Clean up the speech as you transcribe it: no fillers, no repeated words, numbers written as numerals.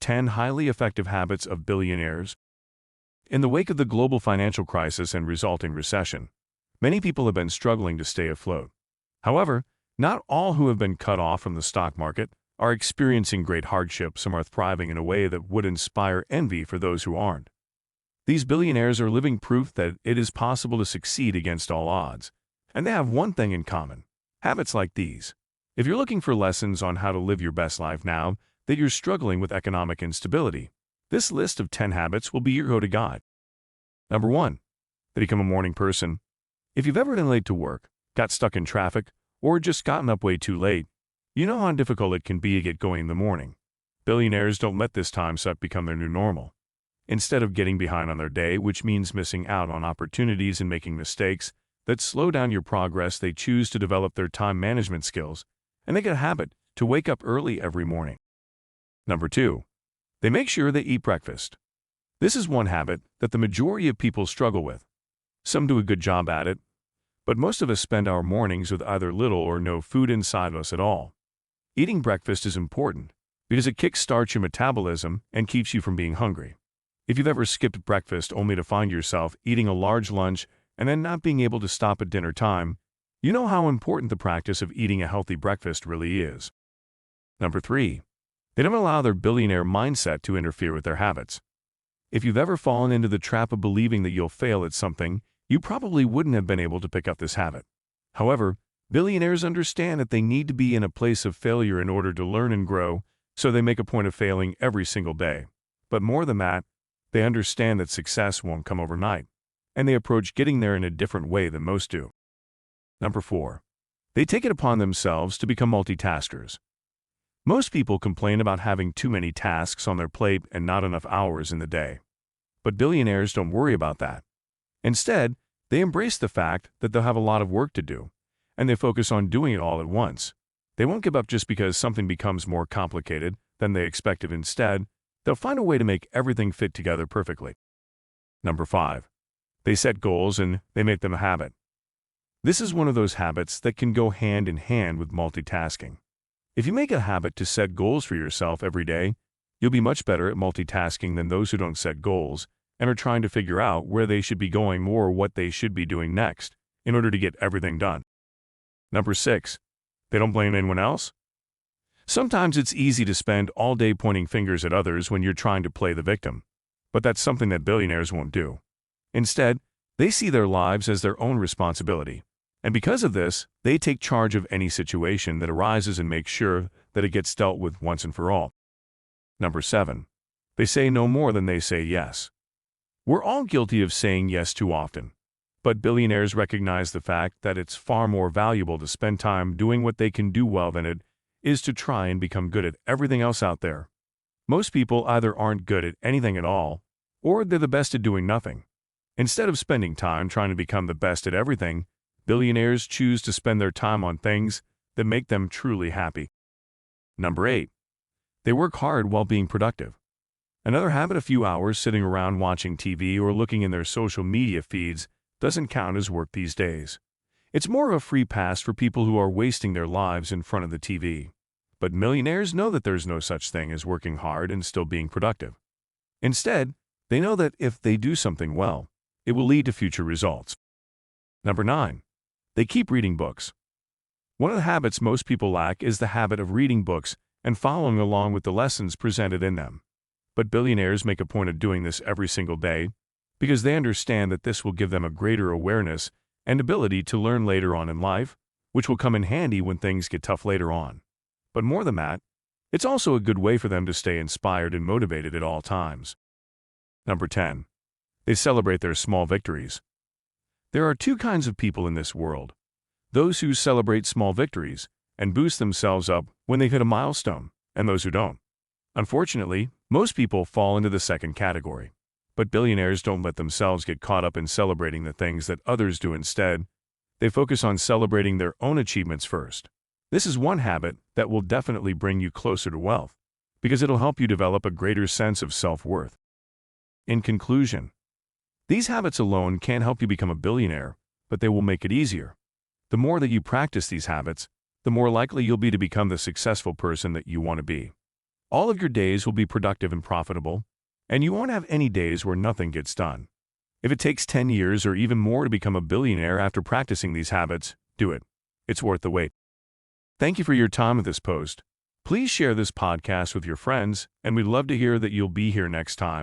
10 highly effective habits of billionaires. In the wake of the global financial crisis and resulting recession, many people have been struggling to stay afloat. However, not all who have been cut off from the stock market are experiencing great hardships and are thriving in a way that would inspire envy for those who aren't. These billionaires are living proof that it is possible to succeed against all odds, and they have one thing in common: habits like these. If you're looking for lessons on how to live your best life now that you're struggling with economic instability, this list of 10 habits will be your go-to guide. Number 1. Become a morning person. If you've ever been late to work, got stuck in traffic, or just gotten up way too late, you know how difficult it can be to get going in the morning. Billionaires don't let this time suck become their new normal. Instead of getting behind on their day, which means missing out on opportunities and making mistakes that slow down your progress, they choose to develop their time management skills and make it a habit to wake up early every morning. Number 2. They make sure they eat breakfast. This is one habit that the majority of people struggle with. Some do a good job at it, but most of us spend our mornings with either little or no food inside of us at all. Eating breakfast is important because it kickstarts your metabolism and keeps you from being hungry. If you've ever skipped breakfast only to find yourself eating a large lunch and then not being able to stop at dinner time, you know how important the practice of eating a healthy breakfast really is. Number 3. They don't allow their billionaire mindset to interfere with their habits. If you've ever fallen into the trap of believing that you'll fail at something, you probably wouldn't have been able to pick up this habit. However, billionaires understand that they need to be in a place of failure in order to learn and grow, so they make a point of failing every single day. But more than that, they understand that success won't come overnight, and they approach getting there in a different way than most do. Number 4. They take it upon themselves to become multitaskers. Most people complain about having too many tasks on their plate and not enough hours in the day. But billionaires don't worry about that. Instead, they embrace the fact that they'll have a lot of work to do, and they focus on doing it all at once. They won't give up just because something becomes more complicated than they expected. Instead, they'll find a way to make everything fit together perfectly. Number 5. They set goals and they make them a habit. This is one of those habits that can go hand in hand with multitasking. If you make a habit to set goals for yourself every day, you'll be much better at multitasking than those who don't set goals and are trying to figure out where they should be going or what they should be doing next in order to get everything done. Number 6. They don't blame anyone else. Sometimes it's easy to spend all day pointing fingers at others when you're trying to play the victim, but that's something that billionaires won't do. Instead, they see their lives as their own responsibility, and because of this, they take charge of any situation that arises and make sure that it gets dealt with once and for all. Number 7. They say no more than they say yes. We're all guilty of saying yes too often, but billionaires recognize the fact that it's far more valuable to spend time doing what they can do well than it is to try and become good at everything else out there. Most people either aren't good at anything at all, or they're the best at doing nothing. Instead of spending time trying to become the best at everything, billionaires choose to spend their time on things that make them truly happy. Number 8. They work hard while being productive. Another habit: a few hours sitting around watching TV or looking in their social media feeds doesn't count as work these days. It's more of a free pass for people who are wasting their lives in front of the TV. But millionaires know that there's no such thing as working hard and still being productive. Instead, they know that if they do something well, it will lead to future results. Number 9. They keep reading books. One of the habits most people lack is the habit of reading books and following along with the lessons presented in them. But billionaires make a point of doing this every single day because they understand that this will give them a greater awareness and ability to learn later on in life, which will come in handy when things get tough later on. But more than that, it's also a good way for them to stay inspired and motivated at all times. Number 10. They celebrate their small victories. There are two kinds of people in this world: those who celebrate small victories and boost themselves up when they hit a milestone, and those who don't. Unfortunately, most people fall into the second category. But billionaires don't let themselves get caught up in celebrating the things that others do. Instead, they focus on celebrating their own achievements first. This is one habit that will definitely bring you closer to wealth, because it'll help you develop a greater sense of self-worth. In conclusion, these habits alone can't help you become a billionaire, but they will make it easier. The more that you practice these habits, the more likely you'll be to become the successful person that you want to be. All of your days will be productive and profitable, and you won't have any days where nothing gets done. If it takes 10 years or even more to become a billionaire after practicing these habits, do it. It's worth the wait. Thank you for your time with this post. Please share this podcast with your friends, and we'd love to hear that you'll be here next time.